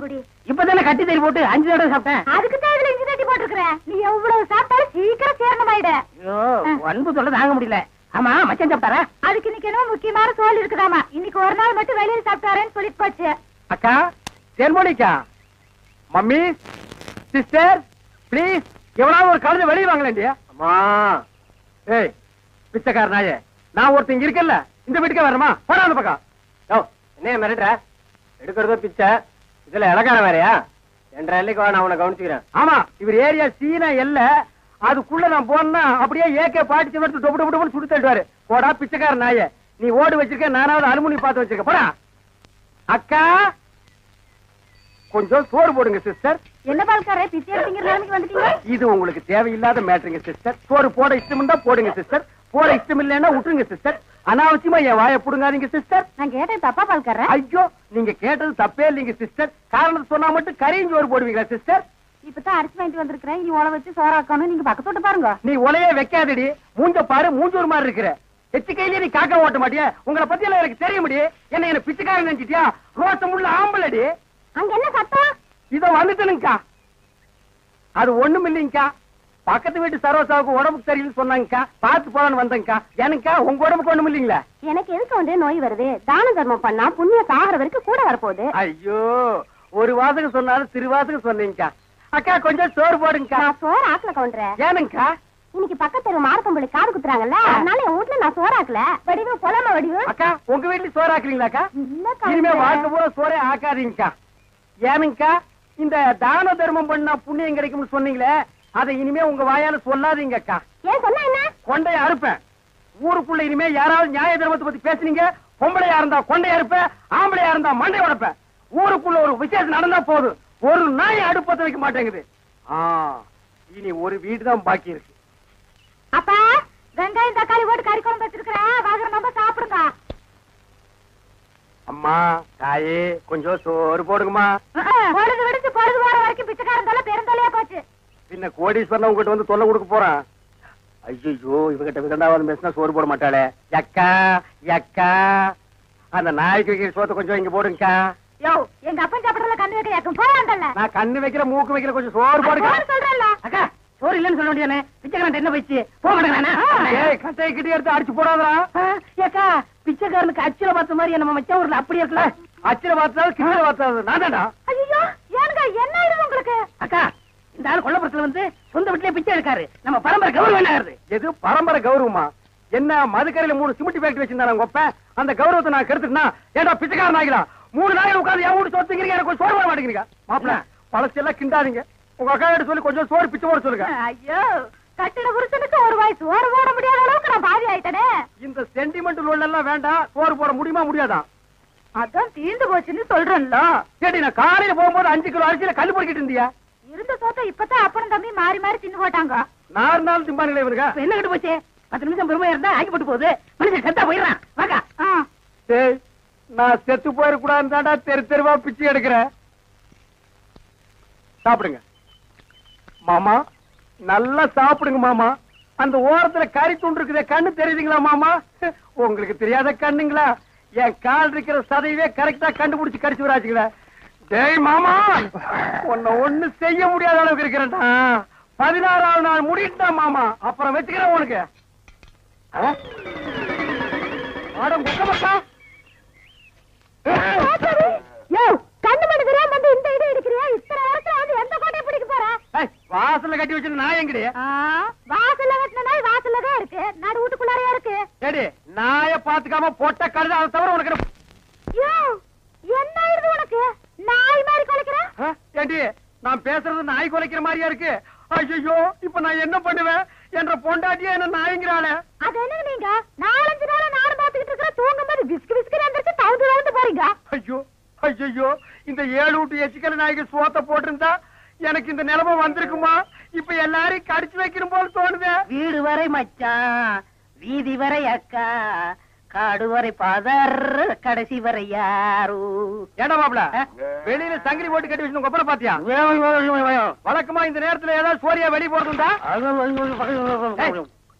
குடி. இப்பதானே கட்டி தறி போட்டு 5 தடவை சாப்பிட்டேன். அதுக்கு தான் இதுல இஞ்சி தட்டி போட்டுருக்கேன். நீ எவ்வளவு சாப்பிட்டாலும் சீக்கிரம் சேரணமாயிடு. ஐயோ, அன்பு சொல்ல தாங்க முடியல. ஆமா, மச்சான் சாப்பிட்டாரா? அதுக்கு இன்னைக்கு என்ன முக்கியமான சோல் இருக்குதாமா. இன்னைக்கு ஒரு நாள் மட்டும் வெளியில சாப்பிட்டாரேன்னு சொல்லிட்டு போச்சு. அக்கா, தேன்மொழிக்கா, மம்மி, சிஸ்டர், பிளீஸ் எவ்வளவு ஒரு கலந்து வெளியே வாங்கலேண்டியா? அம்மா, ஏய் பிச்சைக்கார நாயே, நான் ஒருத்தன் இங்க இருக்கல, இந்த வீட்டுக்கே வரணுமா? போடா அந்த பக்கம். என்ன மிரட்டுற? எடுக்கிறதோ பிச்சை, இதுல இலக்கார வேறையா? 2 எல்லைக்கு வா, நான் உன்னை கவனிச்சுக்கிறேன். ஆமா, இவர் ஏரியா சீனா எல்ல, அதுக்குள்ள நான் போனா அப்படியே ஏகே பாட்டி எடுத்து டொப்பு டொப்பு டொப்புன்னு சுட்டு தள்ளுவாரு. போடா பிச்சைக்கார நாயே, நீ ஓடு வச்சிருக்க, நானாவது அலுமினி பார்த்து வச்சிருக்க. போடா. அக்கா, கொஞ்சம் சோறு போடுங்க சிஸ்டர். என்ன பால்காரே, பிச்சை எடுத்துங்கிற நிலைமைக்கு வந்துட்டீங்க? இது உங்களுக்கு தேவையில்லாத மேட்டருங்க சிஸ்டர். சோறு போட இஷ்டம் தான் போடுங்க சிஸ்டர், போட இஷ்டம் இல்லைன்னா விட்டுருங்க சிஸ்டர். அனாவசியமா என் வாயை புடுங்காதீங்க சிஸ்டர். நான் கேட்டேன் தப்பா பால்காரே? ஐயோ, நீங்க கேட்டது தப்பே இல்லைங்க சிஸ்டர். காரணம் சொன்னா மட்டும் கறியும் சோறு போடுவீங்களா சிஸ்டர்? இப்பதான் அரிசி வாங்கிட்டு வந்திருக்கிறேன். இனி உழ வச்சு சோறாக்கணும். நீங்க பக்கத்தோட்டு பாருங்க. நீ உலையே வைக்காதடி, மூஞ்ச பாரு, மூஞ்சூர் மாதிரி இருக்கிற. எச்சு கையிலே நீ காக்கா ஓட்ட மாட்டியா? உங்களை பத்தி எல்லாம் எனக்கு தெரிய முடியும். என்ன பிச்சைக்காரன் நினைச்சிட்டியா? ரோசமுள்ள ஆம்பளடி. அங்க என்ன சத்தம்? இதோ வந்துட்டனுங்கக்கா. அது ஒண்ணும் இல்லைங்கக்கா, பக்கத்து வீட்டு சரோசாவுக்கு உடம்புக்கு சரியில்லைன்னு சொன்னாங்கக்கா, பார்த்து போலான்னு வந்தேங்கக்கா. எனக்கா உங்க உடம்புக்கு ஒண்ணும் இல்லைங்களா? எனக்கு எதுக்கு வந்து நோய் வருது? தான தர்மம் பண்ணா புண்ணிய சாகர வரைக்கும் கூட வரப்போகுது. ஐயோ, ஒரு வாசகம் சொன்னாலும் திருவாசகம் சொன்னீங்கக்கா. அக்கா கொஞ்சம் சோறு போடுங்கக்கா. நான் சோறு ஆக்கல கவுண்டரேன். ஏனுங்கக்கா? இன்னைக்கு பக்கத்து தெரு மாரப்பம்பளி காது குத்துறாங்கல்ல, அதனால என் வீட்டுல நான் சோறு ஆக்கல. வடிவு பொலாம வடிவு. அக்கா, உங்க வீட்டுல சோறு ஆக்குறீங்களாக்கா? இல்ல இனிமே வாழ்க்கை பூரா சோறே ஆக்காதீங்கக்கா. ஏனுங்கக்கா, இந்த தான தர்மம் பண்ணா புண்ணியம் கிடைக்கும்னு சொன்னீங்களே, அதை இனிமே உங்க வாயால சொல்லாதீங்கக்கா. ஏன் சொன்னா என்ன? கொண்டைய அறுப்பேன். ஊருக்குள்ள இனிமே யாராவது நியாய தர்மத்தை பத்தி பேசுனீங்க, பொம்பளையா இருந்தா கொண்டைய அறுப்பேன், ஆம்பளையா இருந்தா மண்டை உடைப்பேன். ஊருக்குள்ள ஒரு விசேஷம் நடந்தா போதும், ஒரு நாய் அடுப்பத்த வைக்க மாட்டேங்குது. இனி ஒரு வீடு தான் பாக்கி இருக்கு. அப்பா, வெங்காயம் தக்காளி போட்டு கறி குழம்பு வச்சிருக்கிறேன், வாங்குற நம்ம சாப்பிடுங்க. அம்மா, தாயே, கொஞ்சம் சோறு போடுங்கம்மா. பொழுது விடுச்சு பொழுது போற வரைக்கும் பிச்சைக்காரன் தொல்லை பெருந்தொல்லையா போச்சு. பின்ன கோடீஸ்வரன் உங்ககிட்ட வந்து தொல்லை கொடுக்க போறான். ஐயோ, இவகிட்ட விகண்டாவது பேசினா சோறு போட மாட்டாளே. யக்கா யக்கா, அந்த நாய்க்கு வைக்கிற சோத்தை கொஞ்சம் இங்க போடுங்கக்கா. யோ, எங்க அப்பன் சாப்பிடறதுல கண்ணு வைக்க யாக்கும் போவாங்கல்ல. நான் கண்ணு வைக்கிற மூக்கு வைக்கிற கொஞ்சம் சோறு போடுங்க. சொல்றேன்ல அக்கா, சோறு இல்லன்னு சொல்ல வேண்டியதானே? பிச்சைக்காரன் என்ன போயிடுச்சு, போக மாட்டேங்கிறானா? ஏய், கட்டையை கிட்டே எடுத்து அடிச்சு போடாதா. ஏக்கா, பிச்சைக்காரனுக்கு அச்சில பார்த்த மாதிரி நம்ம மச்ச ஊர்ல அப்படி இருக்கல. அச்சில பார்த்தாலும் கிட்ட பார்த்தாலும் நான் தான்டா. ஐயோ, ஏனுங்க என்ன ஆயிடுது உங்களுக்கு? அக்கா, இந்த ஆள் கொல்லப்புறத்துல வந்து சொந்த வீட்டிலே பிச்சை எடுக்காரு. நம்ம பரம்பரை கௌரவம் என்ன ஆகுது? எது பரம்பரை கௌரவமா? என்ன மதுக்கரையில 3 சிமெண்ட் ஃபேக்டரி வச்சிருந்தாங்க உங்க அப்ப, அந்த கௌரவத்தை நான் கெடுத்துட்டா? ஏடா பிச்சைக்காரன் ஆகிடா, 3 நாள் உட்கார்ந்து என் வீட்டு சொத்துக்கிறீங்க, எனக்கு சோறு போட மாட்டேங்கிறீங்க. மாப்பிள்ள, பழசெல்லாம் கிண்டாதீங்க. உங்க அக்கா கிட்ட சொல்லி கொஞ்சம் சோறு பிச்சை போட சொல்லுங்க. ஐயோ, கட்டின புருஷனுக்கு ஒரு வாய் சோறு போட முடியாத அளவுக்கு நான் பாதி ஆயிட்டனே. இந்த சென்டிமெண்ட் லோன் எல்லாம் வேண்டாம். சோறு போட முடியுமா முடியாதா? அதான் தீர்ந்து போச்சுன்னு சொல்றேன்ல. சரி, நான் காலையில போகும்போது 5 கிலோ அரிசியில கல் பொறுக்கிட்டு இருந்தியா? இருந்த சோத்த இப்பதான் அப்பனும் தம்பி மாறி மாறி தின்னு போட்டாங்க. 4 நாள் திம்பானுங்களே இவனுங்க. என்ன கட்டு போச்சு? 10 நிமிஷம் பெருமையா இருந்தா ஆக்கி போட்டு போகுது. மனுஷன் செத்தா போயிடறான். வாக்கா. டேய், நான் செத்து போயிடக்கூடாதுன்னு தாண்டா தெரு தெருவா பிச்சை எடுக்கிறேன். சாப்பிடுங்க மாமா, நல்லா சாப்பிடுங்க மாமா. அந்த ஓரத்துல கறி துண்டு இருக்குதே, கண்ணு தெரியுதுங்களா மாமா? உங்களுக்கு தெரியாத கண்ணுங்களா? என் கால் இருக்கிற சதையவே கரெக்டா கண்டுபிடிச்சு கடிச்சு வராச்சுங்களா? டேய் மாமா, உன்னை ஒண்ணு செய்ய முடியாத அளவுக்கு இருக்கிறேன்டா. 16ஆவது நாள் முடிட்டா மாமா, அப்புறம் வச்சுக்கிறேன் உனக்கு. கண்ணு மணி தெரியாம வந்து இந்த இடம் எடுக்கிறியா? இத்தனை நேரத்துல வந்து எந்த கோட்டையை பிடிக்க போற? வாசல்ல கட்டி வச்சு நான் எங்கடி? வாசல்ல கட்டின நாய் வாசல்ல தான் இருக்கு, நடு வீட்டுக்குள்ளாரையா இருக்கு. ஏடி, நாய பாத்துக்காம போட்ட கழுத, அதை தவிர உனக்கு என்ன ஆயிடுது உனக்கு? நாய் மாதிரி குலைக்கிற? ஏண்டி, நான் பேசுறது நாய் குலைக்கிற மாதிரியா இருக்கு? ஐயோ, இப்ப நான் என்ன பண்ணுவேன்? என்ற பொண்டாட்டியா என்ன நாய்ங்கிறாளே. அது என்ன நீங்க 4-5 நாளா நானும் பாத்துக்கிட்டு இருக்கிற, தூங்கும் போது விஸ்கு விஸ்கு எந்திரிச்சு தவுந்து போறீங்க. ஐயோ ஐயோ, இந்த 7 வீட்டு எச்சிக்கல நாய்க்கு சோத்த போட்டிருந்தா எனக்கு இந்த நிலைமை வந்திருக்குமா? இப்ப எல்லாரையும் கடிச்சு வைக்கணும் போல தோணுது. வீடு வரை மச்சான், வீதி வரை அக்கா, காடு வரை பாதர், கடைசி வரை யாரு. ஏடா மாப்ள, வெளியில சங்கிலி போட்டு கட்டி வச்சு கொப்பரை பாத்தியா? வழக்கமா இந்த நேரத்துல ஏதாவது சோரியா வெளியே போறதுண்டா?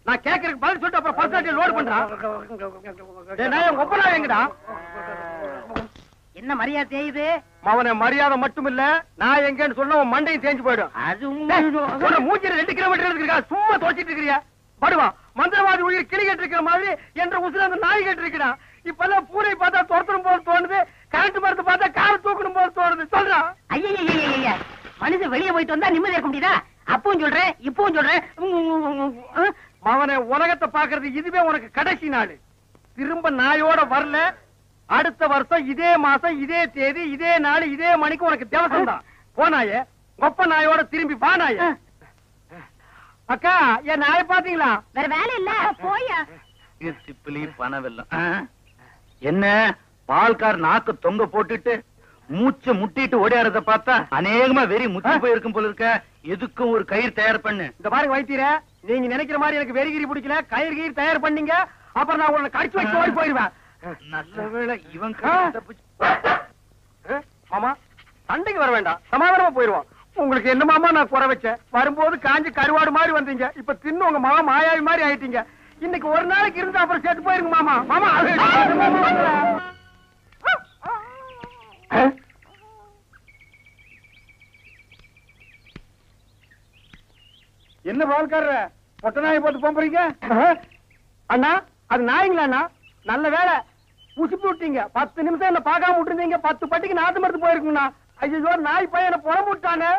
நான் கேட்கறதுக்கு பதில் சொல்லிட்டு அப்புறம் பர்சனாலிட்டி லோடு பண்றான். கொப்பரா எங்கடா? என்ன மரியாதை செய்யுது? அவனை மரியாதை மட்டும் இல்ல, நான் எங்கன்னு சொன்ன உன் மண்டையும் தேஞ்சு போயிடும். அது மூஞ்சில 2 கிலோமீட்டர் இருக்கா, சும்மா தோச்சிட்டு இருக்கிறியா? படுவா, மந்திரவாதி உயிர் கிளி கேட்டு இருக்கிற மாதிரி என்ற உசுர அந்த நாய் கேட்டு இருக்கிறான். இப்பெல்லாம் பூனை பார்த்தா துரத்தணும் போல தோணுது, கரண்ட் மரத்தை பார்த்தா காரை தூக்கணும் போல தோணுது. சொல்றான். ஐயா, மனுஷன் வெளியே போயிட்டு வந்தா நிம்மதி இருக்க முடியுதா? அப்பவும் சொல்றேன், இப்பவும் சொல்றேன். அவனை உலகத்தை பாக்குறது இதுவே உனக்கு கடைசி நாள். திரும்ப நாயோட வரல, அடுத்த வருஷம் இதே மாசம் இதே தேதி இதே நாள் இதே மணிக்கு உனக்கு தேவசம் தான். போனாயே கொப்ப நாயோட திரும்பி பானாய. அக்கா, என் நாய பாத்தீங்களா? வேற வேலை இல்ல, போயா. சிப்பிலி பணவெல்லாம் என்ன பால்கார் நாக்கு தொங்க போட்டுட்டு மூச்ச முட்டிட்டு ஓடியாரத பார்த்தா அநேகமா வெறி முத்தி போயிருக்கும் போல இருக்க. எதுக்கும் ஒரு கயிறு தயார் பண்ணு. இந்த பாருங்க வைத்தியரே, நீங்க நினைக்கிற மாதிரி எனக்கு வெறிகிரி பிடிக்கல. கயிறு கயிறு தயார் பண்ணீங்க, அப்புறம் நான் உங்களை கடிச்சு வச்சு ஓடி போயிருவேன். நல்ல வேளை இவன் மாமா சண்டைக்கு வர வேண்டாம், சமாதானமா போயிருவோம். உங்களுக்கு என்ன மாமா நான் குறை வச்சேன்? வரும்போது காஞ்சி கருவாடு மாதிரி வந்தீங்க, இப்ப தின்னு உங்க மாமா மாயாவி மாதிரி ஆயிட்டீங்க. இன்னைக்கு ஒரு நாளைக்கு இருந்து அப்புறம் சேர்த்து போயிருங்க மாமா. மாமா என்ன பால்காரர பொட்ட நாயை போட்டு போறீங்க? அண்ணா அது நாய்ங்களா அண்ணா? நல்ல வேலை புசிப்பு விட்டீங்க. 10 நிமிஷம் என்ன பார்க்காம விட்டுருந்தீங்க, 10 பட்டிக்கு நாத்து மருந்து போயிருக்குங்கண்ணா. ஐயோ, நாய் பையனை புறம் விட்டானே.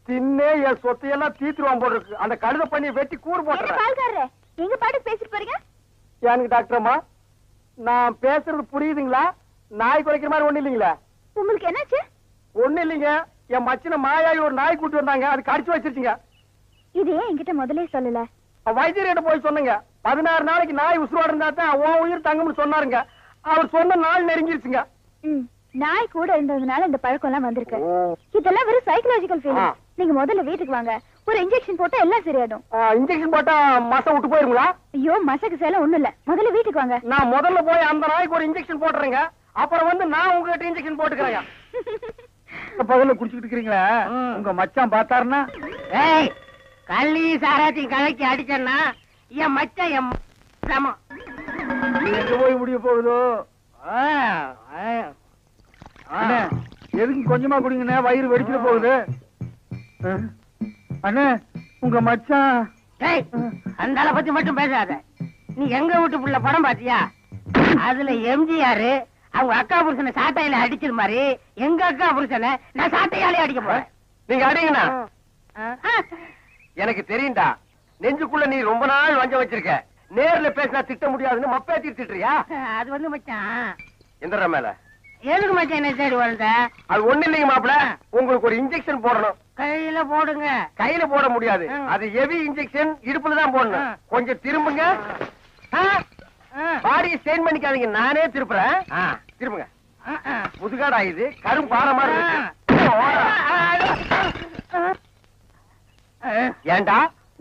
தின்னே என் சொத்தையெல்லாம் தீத்துருவான் போல இருக்கு. அந்த கழுத பண்ணி வெட்டி கூறு போட்டுறேன். எங்க பாட்டு பேசிட்டு போறீங்க? எனக்கு டாக்டர் அம்மா, நான் பேசுறது புரியுதுங்களா? நாய் குறைக்கிற மாதிரி ஒண்ணு இல்லைங்களா? உங்களுக்கு என்னாச்சு? ஒண்ணு இல்லைங்க, என் மச்சின மாயாயி ஒரு நாய் கூட்டி வந்தாங்க, அது கடிச்சு வச்சிருச்சுங்க. இது ஏன் என்கிட்ட முதல்ல சொல்லல? வைத்தியர்கிட்ட போய் சொன்னங்க. 16 நாளைக்கு நாய் உசுரோட இருந்தா தான் உன் உயிர் தங்கும்னு சொன்னாருங்க. அவர் சொன்ன நாள் நெருங்கிருச்சுங்க. நாய் கூட இருந்ததுனால இந்த பழக்கம் எல்லாம் வந்திருக்கு. இதெல்லாம் வெறும் சைக்கலாஜிக்கல் ஃபீலிங். நீங்க முதல்ல வீட்டுக்கு வாங்க, ஒரு இன்ஜெக்ஷன் போட்டா எல்லாம் சரியாடும். இன்ஜெக்ஷன் போட்டா மசை விட்டு போயிருங்களா? ஐயோ, மசக்கு சேல ஒண்ணும் இல்ல, முதல்ல வீட்டுக்கு வாங்க. நான் முதல்ல போய் அந்த நாய்க்கு ஒரு இன்ஜெக்ஷன் போட்டுறேங்க, அப்புறம் வந்து நான் உங்ககிட்ட இன்ஜெக்ஷன் போட்டுக்கிறேங்க. பகல்ல குடிச்சுக்கிட்டு இருக்கிறீங்களா? உங்க மச்சான் பார்த்தாருன்னா? ஏய், கள்ளி சாராத்தையும் கலக்கி அடிச்சேன்னா என் மச்சான் என் சமம். எங்க போய் முடிய போகுதோ? எதுக்கு கொஞ்சமா குடிங்கண்ணே, வயிறு வெடிச்சிட போகுது. அண்ணே, உங்க மச்சான். ஏய், அந்த ஆளை பத்தி மட்டும் பேசாத. நீ எங்க வீட்டு புள்ள படம் பாத்தியா? அதுல எம்ஜிஆர் அவங்க அக்கா புருஷனை சாட்டையில அடிச்சது மாதிரி எங்க அக்கா புருஷனை நான் சாட்டையாலே அடிக்க போறேன். நீங்க அடிங்கண்ணா. எனக்கு தெரியும்டா, நெஞ்சுக்குள்ள நீ ரொம்ப நாள் வஞ்ச வச்சிருக்க. நேர்ல பேசினா திட்ட முடியாதுன்னு மப்பே திட்டுறியா? அது வந்து மச்சான் எந்திர மேல எதுக்கு மச்சான் என்ன தேடி வந்த? அது ஒண்ணு இல்லைங்க மாப்பிள, உங்களுக்கு ஒரு இன்ஜெக்ஷன் போடணும். கையில போடுங்க. கையில போட முடியாது, அது ஹெவி இன்ஜெக்ஷன், இடுப்புல தான் போடணும். கொஞ்சம் திரும்புங்க. பாடியை ஸ்டெயின் பண்ணிக்காதீங்க, நானே திருப்புறேன். திரும்புங்க. முதுகாடா இது, கரும் பாறை மாதிரி இருக்கு. ஏண்டா,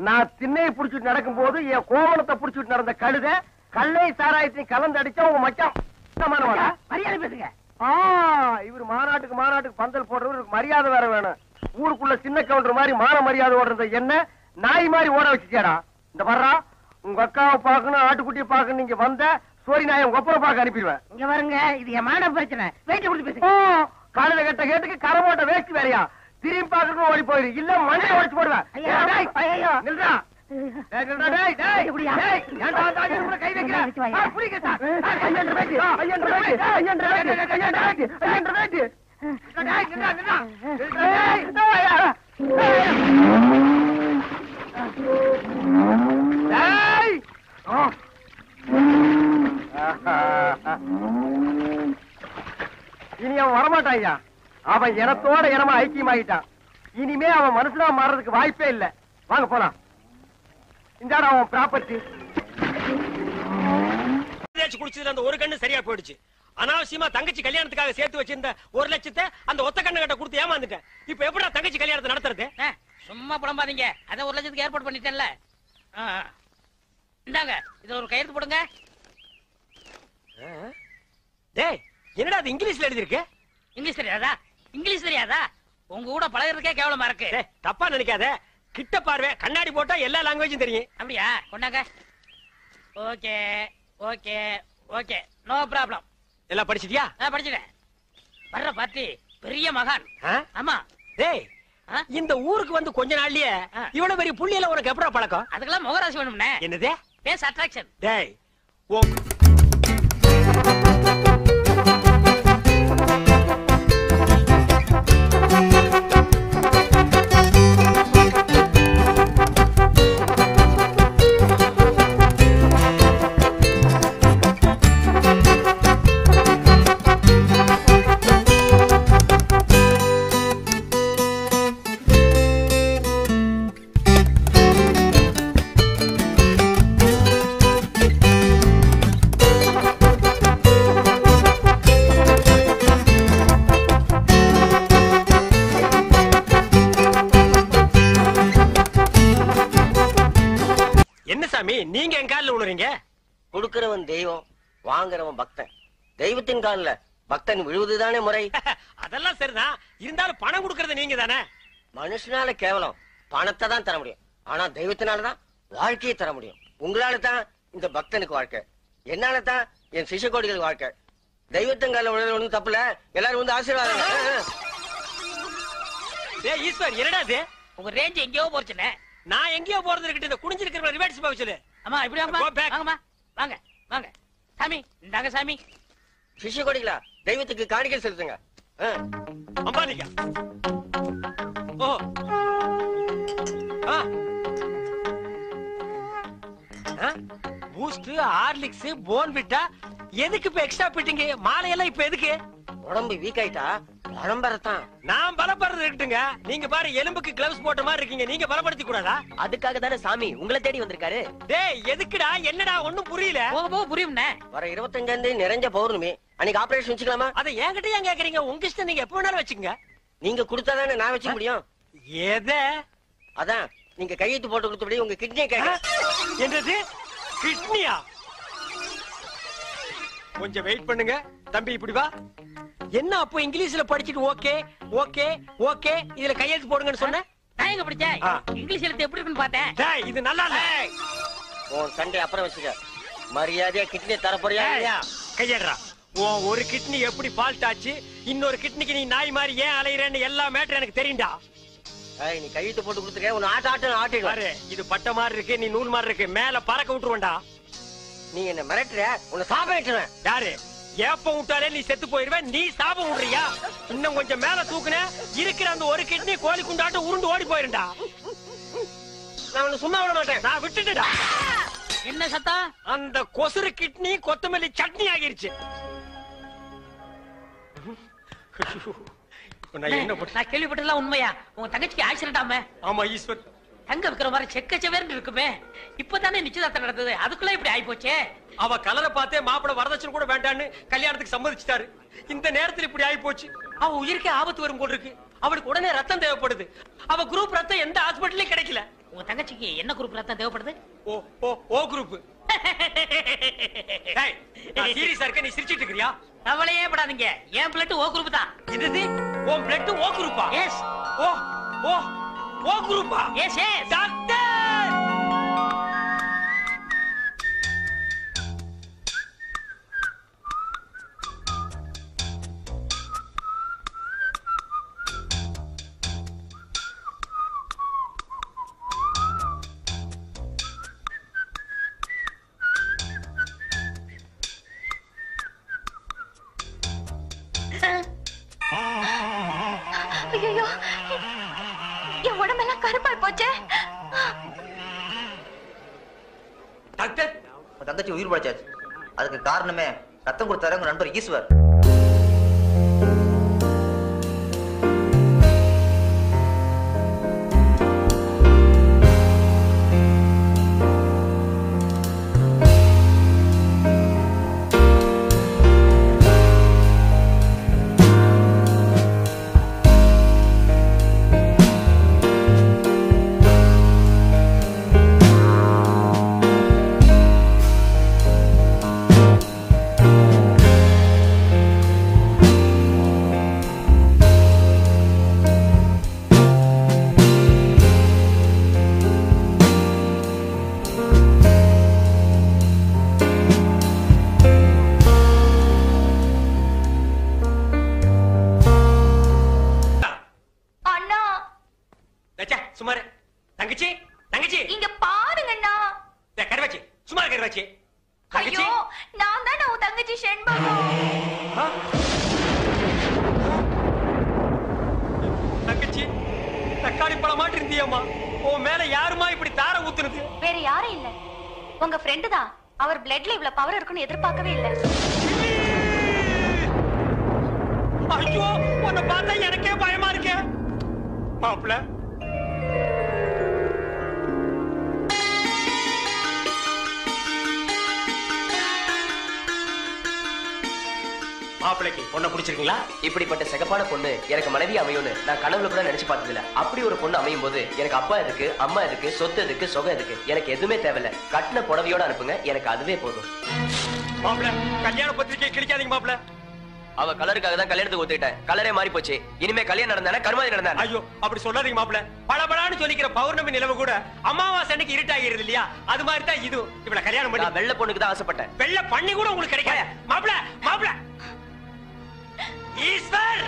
நான் திண்ணையை புடிச்சிட்டு நடக்கும் போது என் கோவணத்தை புடிச்சிட்டு நடந்த கழுத கல்லை சாராயத்தையும் கலந்து அடிச்சா உங்க மச்சான் மரியாதை பேசுங்க. இவரு மாநாட்டுக்கு பந்தல் போடுறவருக்கு மரியாதை வேற வேணும். ஊருக்குள்ள சின்ன கவுண்டர் மாதிரி மான மரியாதை ஓடுறத என்ன நாய் மாதிரி ஓட வச்சுச்சேடா. இந்த வர்றா, உங்க அக்காவை பாக்கணும், ஆட்டுக்குட்டியை பாக்கணும். நீங்க வந்த சோரி நாயை உங்க அப்புறம் பார்க்க அனுப்பிடுவேன். இங்க வருங்க, இது என் மான பிரச்சனை. வேட்டி கொடுத்து பேசுங்க. காலையில கட்ட கேட்டுக்கு கரை போட்ட வேஸ்ட் வேறையா? திரும்பி பாக்கணும் ஓடி போயிரு, இல்ல மண்ணை உடைச்சு போடுவேன். நில்றா. இனி அவன் வரமாட்டான். அவன் இனத்தோட இனமா ஐக்கியமாயிட்டான். இனிமே அவன் மனசுனா மாறதுக்கு வாய்ப்பே இல்ல. வாங்க போலாம். இந்த அவன் ப்ராப்பர்ட்டி குடிச்சதுல அந்த ஒரு கண்ணு சரியா போயிடுச்சு. அனாவசியமா தங்கச்சி கல்யாணத்துக்காக சேர்த்து வச்சிருந்த 1 லட்சத்தை அந்த ஒத்த கண்ணு கிட்ட கொடுத்து ஏமாந்துட்டேன். இப்ப எப்படா தங்கச்சி கல்யாணத்தை நடத்துறது? சும்மா புலம்பாதீங்க, அத 1 லட்சத்துக்கு ஏற்பாடு பண்ணிட்டேன்ல. இந்தாங்க, இதுல ஒரு கையெழுத்து போடுங்க. டேய், என்னடா அது இங்கிலீஷ்ல எழுதி இருக்கு? இங்கிலீஷ் தெரியாதா? இங்கிலீஷ் தெரியாதா? உங்க கூட பழகிறதுக்கே கேவலமா இருக்கு. தப்பா நினைக்காத, கிட்ட பார்வை, கண்ணாடி போட்டா எல்லா லாங்குவேஜும் தெரியும். அப்படியா? கொண்டாங்க. Okay okay okay, no problem. எல்லாம் படிச்சிட்டியா? படிச்சுட்டேன். வர்ற பார்ட்டி பெரிய மகான். ஆமா. டேய் இந்த ஊருக்கு வந்து கொஞ்ச நாள்லயே இவ்வளவு பெரிய புள்ளியில உனக்கு எப்படா பழக்கம்? அதுக்கெல்லாம் முகராசி வேணும்னே. என்னது? Face attraction. டேய் நீங்க என் காலில் விழுறீங்க? கொடுக்கிறவன் தெய்வம், வாங்குறவன் பக்தன். தெய்வத்தின் காலில் பக்தன் விழுவதுதானே முறை. அதெல்லாம் சரிதான், இருந்தாலும் பணம் கொடுக்கறது நீங்க தானே. மனுஷனால கேவலம் பணத்தை தான் தர முடியும், ஆனா தெய்வத்தினாலதான் வாழ்க்கையை தர முடியும். உங்களால தான் இந்த பக்தனுக்கு வாழ்க்கை, என்னால தான் என் சிஷ்யகோடிகளுக்கு வாழ்க்கை. தெய்வத்தின் காலில் விழுறது ஒன்றும் தப்புல, எல்லாரும் வந்து ஆசீர்வாதம். ஈஸ்வர் என்னடா இது? உங்க ரேஞ்ச் எங்கேயோ போச்சுனே. நான் எங்கேயோ போறது இருக்கட்டும், இந்த குனிஞ்சிருக்கிற ரிவர்ஸ் போக சொல்லு. அம்மா இப்படி வாங்கம்மா, வாங்க வாங்க. சாமி இந்தாங்க சாமி. சிஷ்யகோடிகளா, தெய்வத்துக்கு காணிக்கை செலுத்துங்க. அம்பானிக்கா. ஓ பூஸ்ட், ஹார்லிக்ஸ், போன்விட்டா எதுக்கு இப்ப எக்ஸ்ட்ரா பிட்டிங்க? மாலையெல்லாம் இப்ப எதுக்கு? உடம்பு வீக் ஆயிட்டா பலம்பரத்தான். நான் பலப்படுறது இருக்கட்டுங்க, நீங்க பாரு எலும்புக்கு கிளவுஸ் போட்ட மாதிரி இருக்கீங்க, நீங்க பலப்படுத்தி கூடாதா? அதுக்காக தானே சாமி உங்களை தேடி வந்திருக்காரு. டேய் எதுக்குடா, என்னடா ஒண்ணும் புரியல. போக புரியும்ண்ணே. வர 25 நிறைஞ்ச பௌர்ணமி அன்னைக்கு ஆபரேஷன் வச்சுக்கலாமா? அதை என்கிட்ட ஏன் கேக்குறீங்க? உங்க இஷ்டம், நீங்க எப்ப வேணாலும் வச்சுக்கங்க. நீங்க கொடுத்தாதானே நான் வச்சுக்க முடியும். எதை? அதான் நீங்க கையெழுத்து போட்டு கொடுத்தபடி உங்க கிட்னியை கேட்க. என்னது கிட்னியா? கொஞ்சம் வெயிட் பண்ணுங்க தம்பி, இப்படி வா. என்ன அப்போ இங்கிலீஷ்ல படிச்சிட்டு ஓகே ஓகே ஓகே இதுல கையெழுத்து போடுங்கன்னு சொன்ன? நான் எங்க படிச்சேன்? இங்கிலீஷ் எழுத்து எப்படி இருக்குன்னு பார்த்தேன். டேய் இது நல்லா இல்ல. உன் சண்டை அப்புறம் வச்சுக்க, மரியாதையா கிட்னி தர போறியா இல்லையா? கையேடுறா. உன் ஒரு கிட்னி எப்படி ஃபால்ட் ஆச்சு, இன்னொரு கிட்னிக்கு நீ நாய் மாதிரி ஏன் அலையறேன்னு எல்லா மேட்டர் எனக்கு தெரியும்டா. நீ கையெழுத்து போட்டு கொடுத்துருக்க, உன்னை ஆட்டு பாரு, இது பட்ட மாதிரி இருக்கு, நீ நூல் மாதிரி இருக்கு, மேல பறக்க விட்டுருவேன்டா. நீ என்ன மிரட்டுற, உன்னை சாப்பிடுவேன். யாரு? ஏப்ப விட்டாலே நீ செத்து போயிருவேன், நீ சாபம் விடுறியா? இன்னும் கொஞ்சம் மேல தூக்குன இருக்கிற அந்த ஒரு கிட்னி கோழி குண்டாட்ட உருண்டு ஓடி போயிருண்டா. நான் உன்னை சும்மா விட மாட்டேன். நான் விட்டுட்டா. என்ன சத்தம்? அந்த கொசுறு கிட்னி கொத்தமல்லி சட்னி ஆகிருச்சு. நான் கேள்விப்பட்டதெல்லாம் உண்மையா? உங்க தங்கச்சிக்கு ஆக்சிடென்ட் ஆமே? ஆமா ஈஸ்வர். தங்க விக்கிற மாதிரி செக்கச்சவேர்னு இருக்குமே, இப்பதானே நிச்சயதார்த்தம் நடந்தது, அதுக்குள்ள இப்படி ஆயி போச்சே. அவ கலரை பார்த்தே மாப்பிள வரதட்சணை கூட வேண்டான்னு கல்யாணத்துக்கு சம்மதிச்சிட்டாரு. இந்த நேரத்தில் இப்படி ஆயி போச்சு. அவ உயிருக்கே ஆபத்து வரும் போல் இருக்கு. அவளுக்கு உடனே ரத்தம் தேவைப்படுது. அவ குரூப் ரத்தம் எந்த ஹாஸ்பிட்டலையும் கிடைக்கல. உங்க தங்கச்சிக்கு என்ன குரூப் ரத்தம் தேவைப்படுது? ஓ ஓ ஓ குரூப். டேய் நான் சீரியஸா இருக்க, நீ சிரிச்சிட்டு இருக்கறியா? கவலையே படாதீங்க, என் பிளட் ஓ குரூப் தான். இது உன் பிளட் ஓ குரூப்பா? எஸ். ஓ ஓ ஓ குரூப்பா? S S. டாக்டர் ஐயோ, என் உடம்பெல்லாம் கருப்பாய் போச்சே. டாக்டர், தங்கச்சி உயிர் படைச்சாச்சு. அதுக்கு காரணமே ரத்தம் கொடுத்தாரு உங்க நண்பர் ஈஸ்வர். சுமாரு. தங்கச்சி தங்கச்சி இங்க பாருங்கண்ணா. கருவாச்சி சும்மா கருவாச்சி. ஐயோ நான் தான் உன் தங்கச்சி செண்பகம். தங்கச்சி தக்காளி பழம் மாட்டி இருந்தியம்மா. உன் மேல யாருமா இப்படி தார ஊத்துனது? வேற யாரும் இல்ல, உங்க ஃப்ரெண்டு தான். அவர் பிளட்ல இவ்வளவு பவர் இருக்குன்னு எதிர்பார்க்கவே இல்ல. ஐயோ உன்னை பார்த்தா எனக்கே பயமா இருக்கு. மாப்பிள்ள மாப்பிளைக்கு பொண்ணை பிடிச்சிருக்கீங்களா? இப்படிப்பட்ட சிகப்பான பொண்ணு எனக்கு மனைவி அமையும்னு நான் கனவுல கூட நினைச்சு பார்த்ததில்ல. அப்படி ஒரு பொண்ணு அமையும் போது எனக்கு அப்பா எதுக்கு, அம்மா எதுக்கு, சொத்து எதுக்கு, சொகம் எதுக்கு, எனக்கு எதுவுமே தேவையில்ல. கட்டின புடவையோட அனுப்புங்க, எனக்கு அதுவே போதும். மாப்பிள்ள கல்யாண பத்திரிக்கை கிழிக்காதீங்க மாப்பிள்ள. அவ கலருக்காக தான் கல்யாணத்துக்கு ஒத்துக்கிட்டேன். கலரே மாறி போச்சு. இனிமே கல்யாணம் நடந்தானே கருமாதி நடந்தானே. ஐயோ அப்படி சொல்லாதீங்க மாப்பிள்ள. பளபளான்னு சொல்லிக்கிற பௌர்ணமி நிலவு கூட அமாவாசை அன்னைக்கு இருட்டாகிறது இல்லையா? அது மாதிரி தான் இது. இவள கல்யாணம் பண்ணி நான் வெள்ளை பொண்ணுக்கு தான் ஆசைப்பட்டேன். வெள்ளை பண்ணி கூட உங்களுக்கு கிடைக்காத மாப்பிள்ள. மாப்பிள்ள ஈஸ்வர்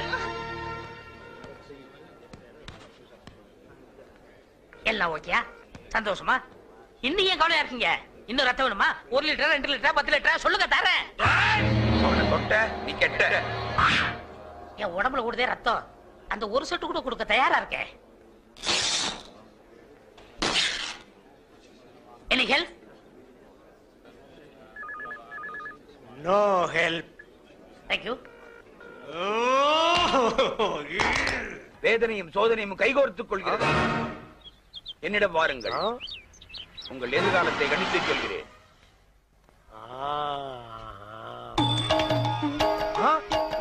எல்லாம் ஓகே, சந்தோஷமா? இன்னும் ஏன் கவலையா இருக்கீங்க? இன்னும் ரத்தம் வேணுமா? 1 லிட்டர் 2 லிட்டர் 10 லிட்டர் சொல்லுங்க தரேன். அவனை தொட்ட நீ கெட்ட. என் உடம்புல கூடதே ரத்தம். அந்த ஒரு சொட்டு கூட கொடுக்க தயாரா இருக்கேன். Any help? No help. Thank you. வேதனையும் சோதனையும் கைகோர்த்துக் கொள்கிறது. என்னிடம் வாருங்கள், உங்கள் எதிர்காலத்தை கணித்து சொல்கிறேன்.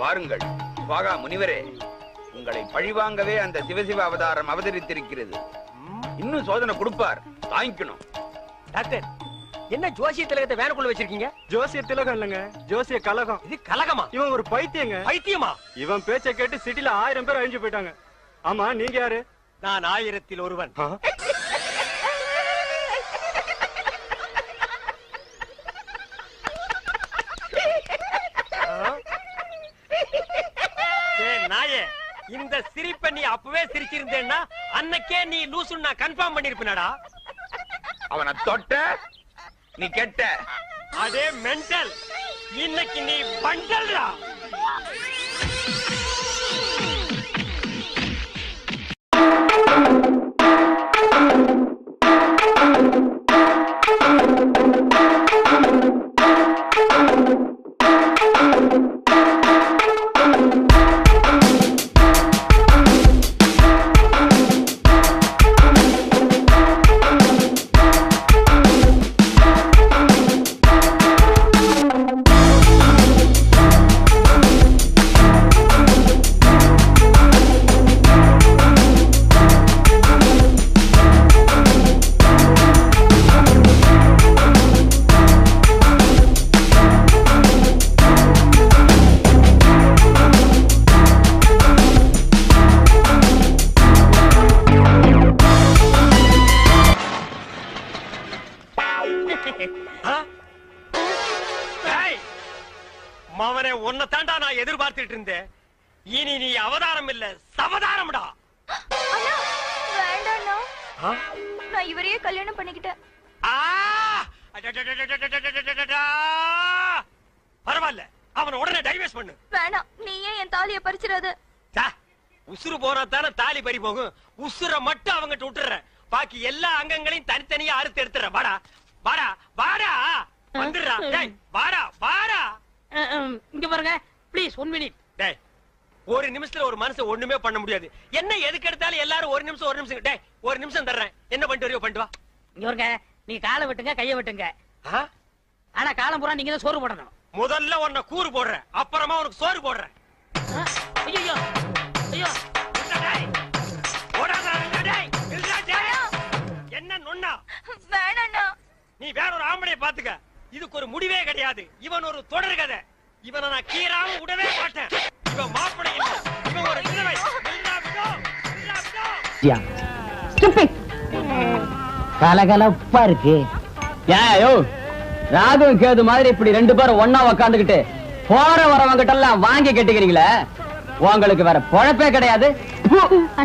வாருங்கள் வாகா முனிவரே, உங்களை பழிவாங்கவே அந்த சிவசிவ அவதாரம் அவதரித்திருக்கிறது. இன்னும் சோதனை கொடுப்பார், தாங்கிக்கணும். டாக்டர் என்ன ஜோசிய திலகத்தை வேனுக்குள்ள வச்சிருக்கீங்க? ஜோசிய திலகம் இல்லங்க, ஜோசிய கலகம். இது கலகமா? இவன் ஒரு பைத்தியங்க. பைத்தியமா? இவன் பேச்ச கேட்டு சிட்டில 1000 பேர் அழிஞ்சு போயிட்டாங்க. ஆமா நீங்க யாரு? நான் 1000ல் ஒருவன். நாயே, இந்த சிரிப்பை நீ அப்பவே சிரிச்சிருந்தேன்னா அன்னைக்கே நீ லூசுன்னு நான் கன்ஃபார்ம் பண்ணிருப்பேனடா. அவனை தொட்ட நீ கெட்ட. அதே மென்டல். இன்னைக்கு நீ பண்டல்டா. மவனே உன்னை தாண்டா நான் எதிர்பார்த்துட்டு இருந்தேன். இனி நீ அவதாரம் இல்ல சவதாரம்டா. வேண்டாண்ணா, நான் இவரையே கல்யாணம் பண்ணிக்கிட்டேன். பரவாயில்ல, அவனை உடனே டைவர்ஸ் பண்ணு. வேணாம், நீ ஏன் என் தாலியை பறிச்சிடாத. உசுறு போறதான தாலி பறி போகும். உசுர மட்டும் அவங்கிட்ட விட்டுற, பாக்கி எல்லா அங்கங்களையும் தனித்தனியா அறுத்து எடுத்துற. வாடா வாடா வாடா வந்துடுறா. வாடா வாடா. இங்க பாருங்க ப்ளீஸ் 1 மினிட். டேய், ஒரு நிமிஷத்துல ஒரு மனுஷன் ஒண்ணுமே பண்ண முடியாது. என்ன எதுக்கு எடுத்தாலும் எல்லாரும் ஒரு நிமிஷம். டேய், ஒரு நிமிஷம் தர்றேன். என்ன பண்ணிட்டு வரையோ பண்ணிட்டு வா. இங்க பாருங்க, நீ காலை வெட்டுங்க கைய வெட்டுங்க. ஆனா காலம் பூரா நீங்க தான் சோறு போடணும். முதல்ல உன்னை கூறு போடுறேன், அப்புறமா உனக்கு சோறு போடுறேன். ஐயோ ஐயோ என்ன நொண்ணா? வேணாண்ணா, நீ வேற ஒரு ஆம்பளைய பாத்துக்க. இதுக்கு ஒரு முடிவே கிடையாது. இவன் ஒரு தொடர் கதை. இவனை நான் கீராம விடவே மாட்டேன். இவன் மாப்பிள்ளை இல்ல, இவன் ஒரு விதவை. கலகலப்பா இருக்கு. ராகு கேது மாதிரி இப்படி 2 பேரும் ஒன்னா உக்காந்துக்கிட்டு போற வரவங்கிட்ட எல்லாம் வாங்கி கட்டிக்கிறீங்களே, உங்களுக்கு வேற பொழப்பே கிடையாது.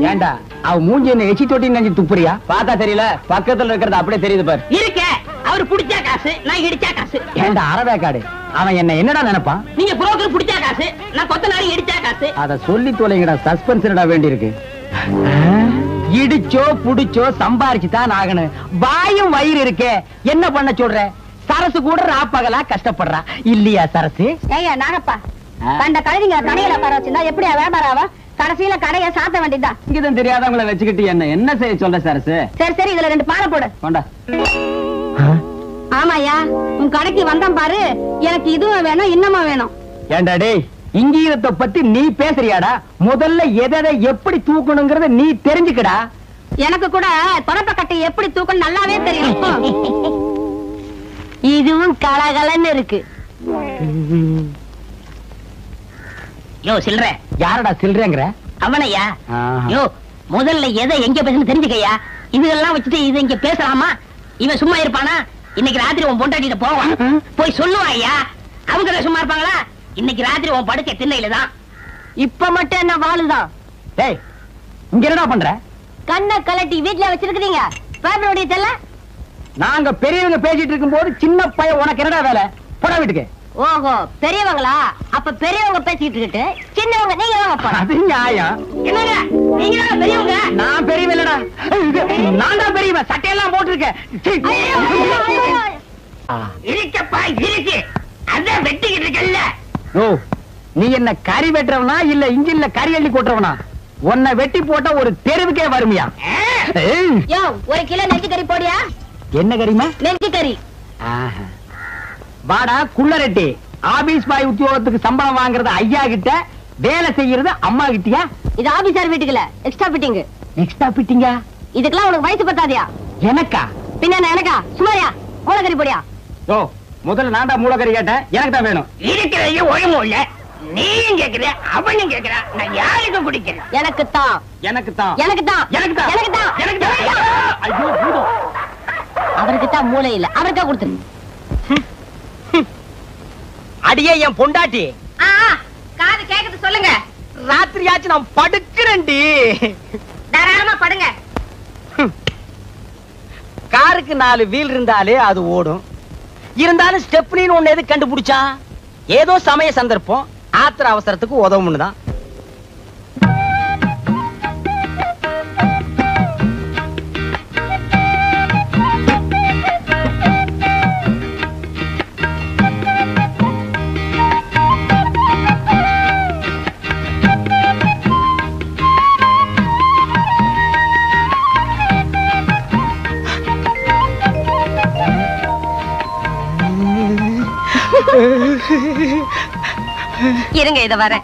ஏண்டா அவ மூஞ்சி என்ன எச்சி தொட்டி நெஞ்சு துப்புறியா? பார்த்தா தெரியல, பக்கத்துல இருக்கிறது அப்படியே தெரியுது பாரு. இருக்க அவரு புடிச்சா காசு, நான் இடிச்சா காசு. ஏண்டா அரவேக்காடு, அவன் என்ன என்னடா நினைப்பான்? நீங்க புரோக்கர் புடிச்சா காசு, நான் கொத்தனாரி இடிச்சா காசு. அத சொல்லி தொலைங்கடா, சஸ்பென்ஸ்டா வேண்டி இருக்கு. இடிச்சோ புடிச்சோ சம்பாரிச்சுதான் ஆகணும். வாயும் வயிறு இருக்கே, என்ன பண்ண சொல்ற? சரசு கூட ராப்பகலா கஷ்டப்படுறா இல்லையா சரசு? ஏய்யா நாகப்பா, கண்ட கழுதிங்க கடையில உட்கார வச்சிருந்தா எப்படியா வியாபாரம் ஆவா? கடைசியில கடையை சாத்த வேண்டியதுதான். இங்கதான் தெரியாதவங்களை வச்சுக்கிட்டு என்ன செய்ய சொல்ற சரசு? சரி சரி, இதுல 2 பானை போடு. கொண்டா. ஆமாயா, உன் கடைக்கு வந்தேன் பாரு, எனக்கு இதுவும் வேணும் இன்னமும் வேணும். ஏண்டா டேய், இங்கீரத்தை பத்தி நீ பேசுறியாடா? முதல்ல எதை எப்படி தூக்கணுங்கிறத நீ தெரிஞ்சுக்கடா. எனக்கு கூட தொடப்ப கட்டை எப்படி தூக்கணும் நல்லாவே தெரியும். இதுவும் கலகலன்னு இருக்கு. யோ சில்ற, யாரடா சில்றேங்கிற? அவனையா? யோ முதல்ல எதை எங்க பேசணும் தெரிஞ்சுக்கையா. இதெல்லாம் வச்சுட்டு இது இங்க பேசலாமா? இவன் சும்மா இருப்பானா? இன்னைக்கு ராத்திரி உன் பொண்டாட்டிட்ட போவான், போய் சொல்லுவாயா. அவங்க சும்மா இருப்பாங்களா? இன்னைக்கு ராத்திரி உன் படுக்க திண்ணையில தான். இப்ப மட்டும் என்ன வாழுதான்? டேய், இங்க என்னடா பண்ற? கண்ணை கலட்டி வீட்டுல வச்சிருக்கீங்க. பேப்பரோடைய தெல்ல நாங்க பெரியவங்க பேசிட்டு இருக்கும் போது சின்ன பையன் உனக்கு என்னடா வேலை? போடா வீட்டுக்கு. ஓஹோ, பெரியவங்களா? அப்ப பெரியவங்க பேசிட்டு இருக்கு, சின்னவங்க நீங்க வாங்க போறோம். அது நியாயம். என்னங்க நீங்க தான் பெரியவங்க? நான் பெரியவன் இல்லடா, நான் தான் பெரியவன். சட்டையெல்லாம் போட்டிருக்கேன். இருக்கப்பா இருக்கு, அதான் வெட்டிக்கிட்டு இருக்கல்ல. ஓ, நீ என்ன கறி வெட்டுறவனா இல்ல இன்ஜின்ல கறி அள்ளி கொட்டுறவனா? உன்னை வெட்டி போட்டா ஒரு தெருவுக்கே வருமியா? யோ, 1 கிலோ நெஞ்சு கறி போடியா. என்ன கறிமா? நெஞ்சு கறி. வாடா குள்ளரெட்டி, ஆபீஸ் பாய் உத்தியோகத்துக்கு சம்பளம் வாங்குறது ஐயா கிட்ட, வேலை செய்யறது அம்மா கிட்டியா? இது ஆபீசர் வீட்டுக்குல எக்ஸ்ட்ரா ஃபிட்டிங். எக்ஸ்ட்ரா ஃபிட்டிங்கா? இதுக்கெல்லாம் உனக்கு வயசு பத்தாதியா? எனக்கா? பின்ன எனக்கா? சுமாரியா மூலக்கறி போடியா. ஓ, முதல்ல நான் தான் மூலக்கறி கேட்டேன், எனக்கு தான் வேணும். இருக்கிறதையும் ஒழுங்கும் இல்ல, நீயும் கேக்குற அவனும் கேக்குற, நான் யாருக்கும் குடிக்கிறேன். எனக்கு தான், எனக்கு தான், எனக்கு தான், எனக்கு தான், எனக்கு தான், எனக்கு தான். ஐயோ பூதம். அவருக்கு தான் மூளை இல்ல, அவருக்கா கொடுத்துரு. அடியே என் பொண்டாட்டி, காது கேக்குது சொல்லுங்க. ராத்திரியாச்சு நான் படுக்கிறேன்டி. தாராளமா படுங்க. காருக்கு 4 வீல் இருந்தாலே அது ஓடும். இருந்தாலும் ஸ்டெப்னின்னு ஒண்ணு எது கண்டுபிடிச்சா? ஏதோ சமய சந்தர்ப்பம், ஆத்திர அவசரத்துக்கு உதவும்னு தான். இருங்க, இத வரேன்.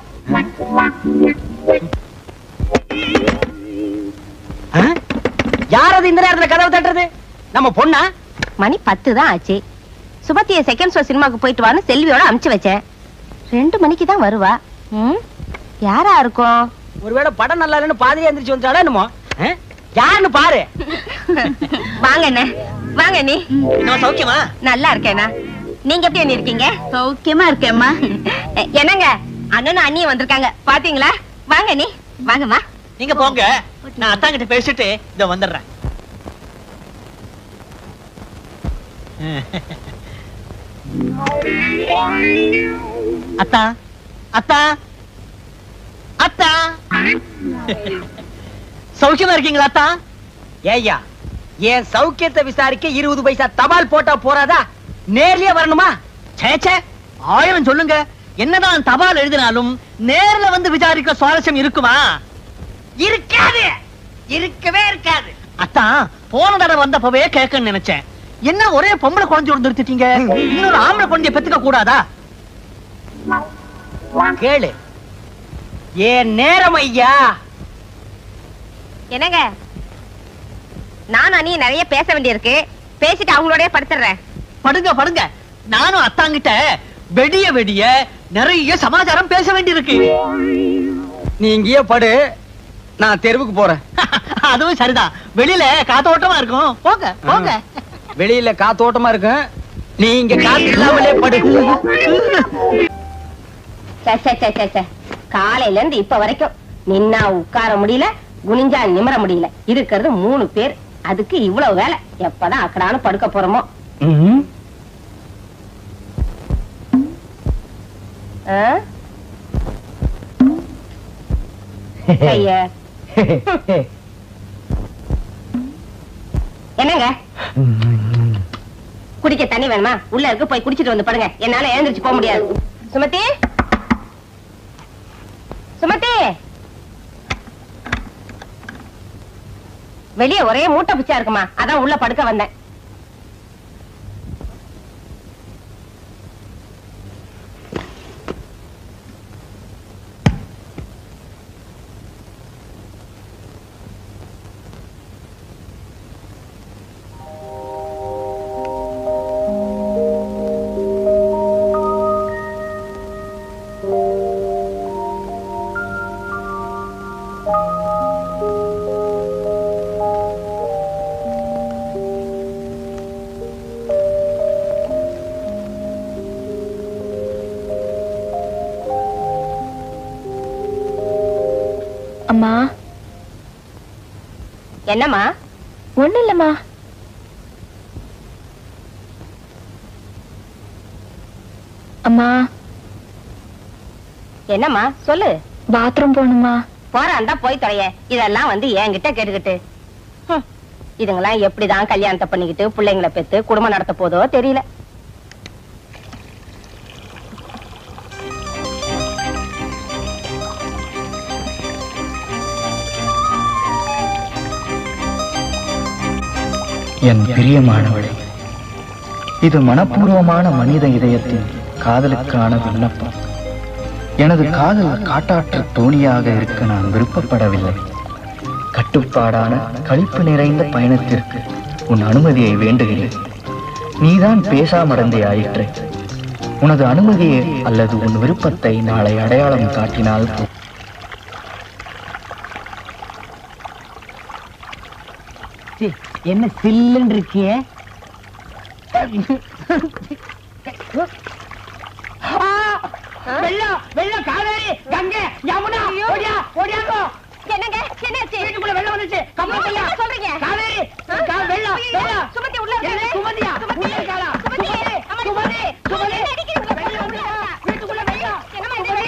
யார் அது இந்த நேரத்துல கதவை தட்டுறது? நம்ம பொண்ணா? மணி 10 தான் ஆச்சு. சுபத்திய செகண்ட் ஷோ சினிமாக்கு போயிட்டு வான்னு செல்வியோட அனுப்பிச்சு வச்சேன். 2 மணிக்கு தான் வருவா. யாரா இருக்கும்? ஒருவேளை படம் நல்லா இல்லைன்னு பாதிரியா எந்திரிச்சு வந்துட்டாளா என்னமோ? யாருன்னு பாரு. வாங்க அண்ணே, வாங்க நீ. நம்ம சௌக்கியமா? நல்லா இருக்கேனா? நீங்க எப்படி அண்ணி இருக்கீங்க? சௌக்கியமா இருக்கேம்மா. என்னங்க அண்ணனும் அண்ணியும் வந்திருக்காங்க பாத்தீங்களா? வாங்க நீ, வாங்கம்மா. நீங்க போங்க, நான் அத்தா கிட்ட பேசிட்டு இத வந்துடுறேன். அத்தா, அத்தா, அத்தா, சௌக்கியமா இருக்கீங்களா அத்தா? ஏய்யா, என் சௌக்கியத்தை விசாரிக்க 20 பைசா தபால் போட்டா போறாதா? நேர்லயே வரணுமா? சேச்சே, 1000 சொல்லுங்க. என்னதான் தபால் எழுதினாலும் நேர்ல வந்து விசாரிக்க சுவாரஸ்யம் இருக்குமா? இருக்காது, இருக்கவே இருக்காது. அத்தான் போன தடவை வந்தப்பவே கேட்கன்னு நினைச்சேன். என்ன ஒரே பொம்பளை குழந்தை நிறுத்திட்டீங்க? இன்னொரு ஆம்பளை குழந்தைய பெத்துக்க கூடாதா? கேளு, ஏன் நேரம் ஐயா. என்னங்க, நான் அண்ணி நிறைய பேச வேண்டியிருக்கு, பேசிட்டு அவங்களோடய படுத்துறேன். படுங்க படுங்க, நானும் அத்தாங்கிட்ட வெடிய வெடிய நிறைய சமாச்சாரம் பேச வேண்டியிருக்கு. நீ இங்கேயே படு, நான் தெருவுக்கு போறேன். அதுவும் சரிதான், வெளியில காத்தோட்டமா இருக்கும். போங்க போங்க. வெளியில காத்தோட்டமா இருக்கும், நீ இங்க காத்து இல்லாமலே படு. காலையில இருந்து இப்ப வரைக்கும் நின்னா உட்கார முடியல, குனிஞ்சா நிமிர முடியல. இருக்கிறது 3 பேர். அதுக்கு இவ்வளவு வேலை. எப்பதான் அக்கடான்னு படுக்க போறோமோ. என்னங்க குடிக்க தண்ணி வேணுமா? உள்ள இருக்கு, போய் குடிச்சிட்டு வந்து படுங்க. என்னால எழுந்திருச்சு போக முடியாது. சுமதி, சுமதி, வெளியே ஒரே மூட்டை பிச்சா இருக்குமா, அதான் உள்ள படுக்க வந்தேன். அம்மா. என்னம்மா? ஒண்ணு இல்லம்மா. அம்மா. என்னம்மா சொல்லு. பாத்ரூம் போகணுமா? போறான்டா போய் தொலைய. இதெல்லாம் வந்து என்கிட்ட கேட்டுக்கிட்டு இதுங்கெல்லாம் எப்படிதான் கல்யாணத்தை பண்ணிக்கிட்டு பிள்ளைங்களை பெத்து குடும்பம் நடத்த போதோ தெரியல. என் பிரியமானவளே, இது மனப்பூர்வமான மனித இதயத்தின் காதலுக்கான விண்ணப்பம். எனது காதல் காட்டாற்று தோணியாக இருக்க நான் விருப்பப்படவில்லை. கட்டுப்பாடான களிப்பு நிறைந்த பயணத்திற்கு உன் அனுமதியை வேண்டுகிறேன். நீதான் பேசாமடந்தே ஆயிற்று. உனது அனுமதியை அல்லது உன் விருப்பத்தை நாளை அடையாளம் காட்டினால் என்ன சில்லுன்னு இருக்கியே? வெள்ளம், வெள்ளம், காவேரி, கங்கை, யமுனா, ஓடியா, ஓடியாங்கோ. என்னங்க என்னாச்சு? வீட்டுக்குள்ள வெள்ளம் வந்துச்சு. கமலக்கல்யா, சொல்றீங்க? காவேரி, வெள்ளம், வெள்ளம். சுமதி உள்ள என்ன சுமதியா? உள்ள இருக்காளா? சுமதி, சுமதி, சுமதி. வெள்ளம் உள்ள. வீட்டுக்குள்ள வெள்ளம். சுமதி,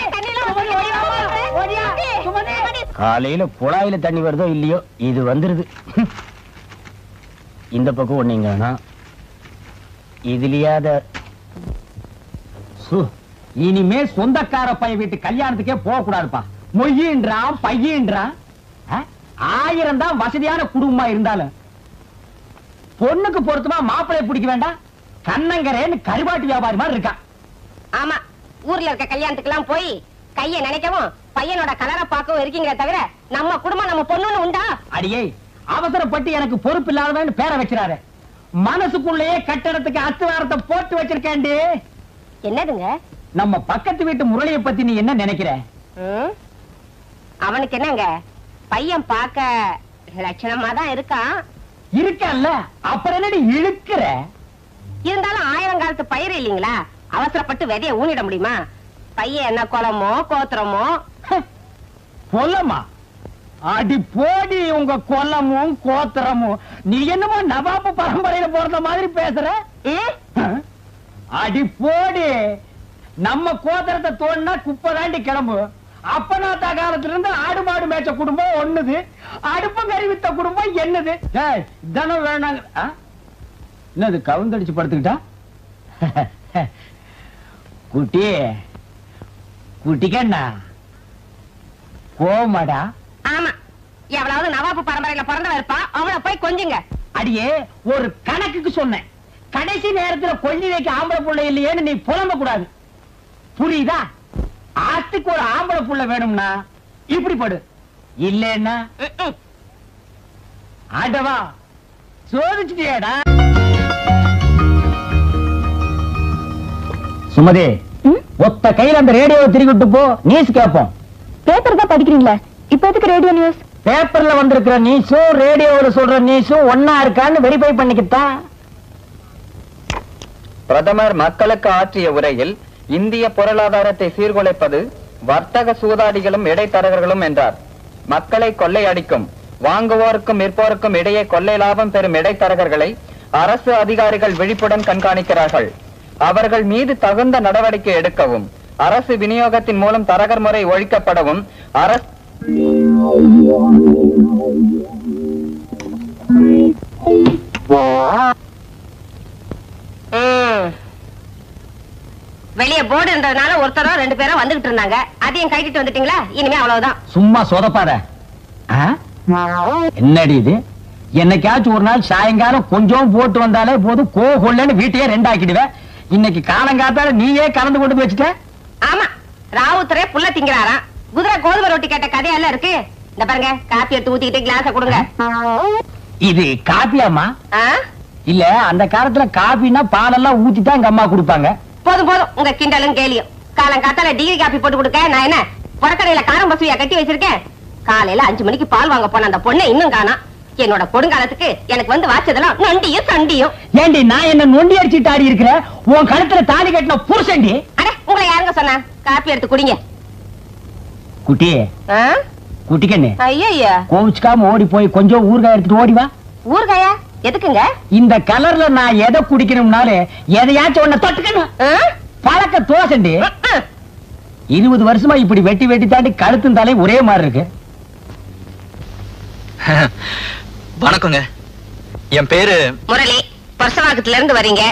ஓடியா, சுமதி. காலையில குழாயில தண்ணி வருதோ இல்லையோ, இது வந்துருது. இந்த பக்கம் ஒண்ணீங்கன்னா இதுலயாத இனிமே சொந்தக்கார பையன் வீட்டு கல்யாணத்துக்கே போக கூடாதுப்பா. மொய்யின்றான், பையன்றான். 1000 தான் வசதியான குடும்பமா இருந்தாலும் பொண்ணுக்கு பொருத்தமா மாப்பிள்ளைய பிடிக்க வேண்டாம். கண்ணங்கரேன்னு கருவாட்டு வியாபாரி மாதிரி இருக்கான். ஆமா, ஊர்ல இருக்க கல்யாணத்துக்கு போய் கைய நினைக்கவும் பையனோட கலரை பார்க்கவும் இருக்கீங்களே தவிர நம்ம குடும்பம் நம்ம பொண்ணுன்னு உண்டா? அடியே, அவசரப்பட்டு எனக்கு பொறுப்பு இல்லாதவன்னு பேரை வச்சிடாரு. மனசுக்குள்ளேயே கட்டடத்துக்கு அஸ்திவாரத்தை போட்டு வச்சிருக்கேன்டி. என்னதுங்க? நம்ம பக்கத்து வீட்டு முரளியை பத்தி நீ என்ன நினைக்கிற? அவனுக்கு என்னங்க, பையன் பார்க்க லட்சணமா தான் இருக்கான். இருக்கல்ல, அப்புறம் என்னடி இழுக்கிற? இருந்தாலும் 1000 காலத்து பயிர் இல்லீங்களா, அவசரப்பட்டு விதைய ஊனிட முடியுமா? பையன் என்ன குளமோ கோத்திரமோ? கொல்லமா? அடி போடி உங்க கொல்லமும் கோத்திரமும். நீ என்னமோ நவாபு பரம்பரையில போறத மாதிரி பேசுற. அடி போடி, நம்ம கோத்திரத்தை தோணுனா குப்பை தாண்டி கிளம்பு. அப்பனாத்தா காலத்துல இருந்து ஆடு மாடு மேய்ச்ச குடும்பம் ஒண்ணுது, அடுப்பம் கறி வித்த குடும்பம் என்னது. இதனும் வேணாங்க. என்னது கவுந்தடிச்சு படுத்துக்கிட்டா? குட்டி குட்டிக்கண்ணா கோமாடா. ஆமா, எவ்வளவு நவாபு பரம்பரையில பிறந்தவ இருப்பா, அவளை போய் கொஞ்சுங்க. அடியே, ஒரு கணக்குக்கு சொன்னேன். கடைசி நேரத்துல கொஞ்சி வைக்க ஆம்பளை புள்ள இல்லையேன்னு நீ புலம்ப கூடாது, புரியுதா? ஆத்துக்கு ஒரு ஆம்பளை புள்ள வேணும்னா இப்படி படு, இல்லன்னா ஆடவா சோதிச்சுட்டியாடா. சுமதி, ஒத்த கையில அந்த ரேடியோவை திருக்கிட்டு போ, நியூஸ் கேட்போம். பேப்பர் தான் படிக்கிறீங்களா? இப்ப எதுக்கு ரேடியோ நியூஸ்? பேப்பர்ல வந்திருக்கிற நியூஸும் ரேடியோல சொல்ற நியூஸும் ஒன்னா இருக்கான்னு வெரிஃபை பண்ணிக்கிட்டான். பிரதமர் மக்களுக்கு ஆற்றிய உரையில் இந்திய பொருளாதாரத்தை சீர்குலைப்பது வர்த்தக சூதாடிகளும் இடைத்தரகர்களும் என்றார். மக்களை கொள்ளையடிக்கும் வாங்குவோருக்கும் விற்போருக்கும் இடையே கொள்ளை லாபம் பெறும் இடைத்தரகர்களை அரசு அதிகாரிகள் விழிப்புடன் கண்காணிக்கிறார்கள். அவர்கள் மீது தகுந்த நடவடிக்கை எடுக்கவும், அரசு விநியோகத்தின் மூலம் தரகர் முறை ஒழிக்கப்படவும் அரசு வெளியே போர்டு இருந்ததுனால ஒருத்தரோ 2 பேரும் வந்துகிட்டு இருந்தாங்க. அதையும் கைட்டிட்டு வந்துட்டீங்களா? இனிமே அவ்வளவுதான். சும்மா சொதப்பாத. என்னடி இது? என்னைக்காச்சும் ஒரு நாள் சாயங்காலம் கொஞ்சம் போட்டு வந்தாலே போதும் கொள்ளன்னு வீட்டையே 2 ஆக்கிடுவேன். இன்னைக்கு காலங்காத்தால நீயே கலந்து கொண்டு வச்சுட்ட. ஆமா, ராவுத்தரே புள்ள திங்கிறாராம். குதிரை கோதுமை ரொட்டி கேட்ட கதையெல்லாம் இருக்கு. இந்த பாருங்க, காப்பி எடுத்து ஊத்திக்கிட்டு கிளாஸ கொடுங்க. இது காப்பியாமா? இல்ல, அந்த காலத்துல காப்பின்னா பாலெல்லாம் ஊத்தி தான் எங்க அம்மா கொடுப்பாங்க. போதும் போதும், உங்க கிண்டலும் கேலியும். காலங்காத்தால டிகிரி காப்பி போட்டு கொடுக்க நான் என்ன புறக்கடையில காரம் பசுவியா கட்டி வச்சிருக்கேன்? காலையில 5 மணிக்கு பால் வாங்க போன அந்த பொண்ணை இன்னும் காணா. என்னோட கொடுங்காலத்துக்கு எனக்கு வந்து வாச்சதெல்லாம் நொண்டியும் சண்டியும். ஏண்டி நான் என்ன நொண்டி அடிச்சுட்டு ஆடி இருக்கிறேன்? உன் கழுத்துல தாலி கட்டின புருஷன்டி. அட, உங்களை யாருங்க சொன்னா? காப்பி எடுத்து குடிங்க. குட்டி குட்டிக்கண்ணு, ஐயா கோவிச்சுக்காம ஓடி போய் கொஞ்சம் ஊறுகாய் எடுத்துட்டு ஓடி வா. ஊறுகாயா? எதுக்குங்க? இந்த கலர்ல நான் எதை குடிக்கணும்னாலே எதையாச்சும் ஒண்ணு தொட்டுக்கணும். பழக்க தோசண்டி. 20 வருஷமா இப்படி வெட்டி வெட்டி தாண்டி கழுத்தும் தலை ஒரே மாதிரி இருக்கு. வணக்கங்க, என் பேரு முரளி. பர்சவாக்கத்துல இருந்து வரீங்க.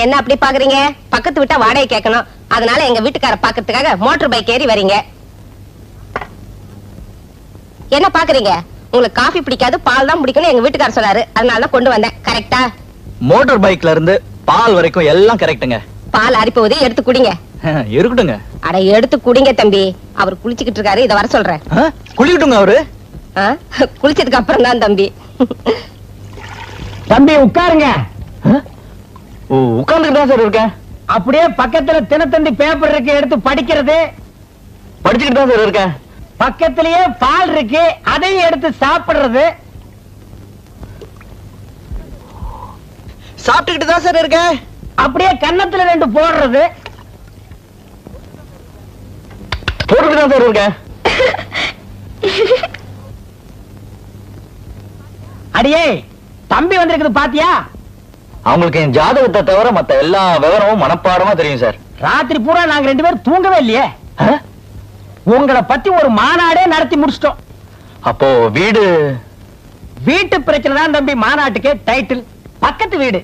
என்ன அப்படி பாக்குறீங்க? பக்கத்து விட்டா வாடகை கேட்கணும், அதனால எங்க வீட்டுக்கார பாக்கிறதுக்காக மோட்டர் பைக் ஏறி வரீங்க. என்ன பாக்குறீங்க? உங்களுக்கு காஃபி பிடிக்காது, பால் தான் பிடிக்கணும் எங்க வீட்டுக்காரர் சொன்னாரு, அதனால கொண்டு வந்தேன். கரெக்டா? மோட்டார் பைக்ல இருந்து பால் வரைக்கும் எல்லாம் கரெக்ட்டுங்க. பால் அரிப்போதே எடுத்து குடிங்க. இருக்கட்டுங்க. அட, எடுத்து குடிங்க தம்பி. அவர் குளிச்சுக்கிட்டு இருக்காரு, இத வர சொல்றேன். குளிக்கட்டுங்க அவரு? குளிச்சதுக்கு அப்புறம் தான் தம்பி. தம்பி உட்காருங்க. உட்கார்ந்துட்டு தான் சார் இருக்கேன். அப்படியே பக்கத்துல தினத்தந்தி பேப்பர் இருக்கு, எடுத்து படிக்கிறது. படிச்சுக்கிட்டு தான் சார் இருக்கேன். பக்கத்திலேயே பால் இருக்கு, அதையும் எடுத்து சாப்பிடுறது. சாப்பிட்டுக்கிட்டு தான் சார் இருக்கேன். அப்படியே கன்னத்துல 2 போடுறது. போட்டுக்கிட்டு தான் சார் இருக்கேன். அடியே, தம்பி வந்திருக்குது பாத்தியா? அவங்களுக்கு என் ஜாதகத்தை தவிர மத்த எல்லா விவரமும் மனப்பாடமா தெரியும் சார். ராத்திரி பூரா நாங்க 2 பேரும் தூங்கவே இல்லையே. உங்களை பத்தி ஒரு மாநாடே நடத்தி முடிச்சிட்டோம். அப்போ வீட்டு பிரச்சனை தான் தம்பி மாநாட்டுக்கே டைட்டில். பக்கத்து வீடு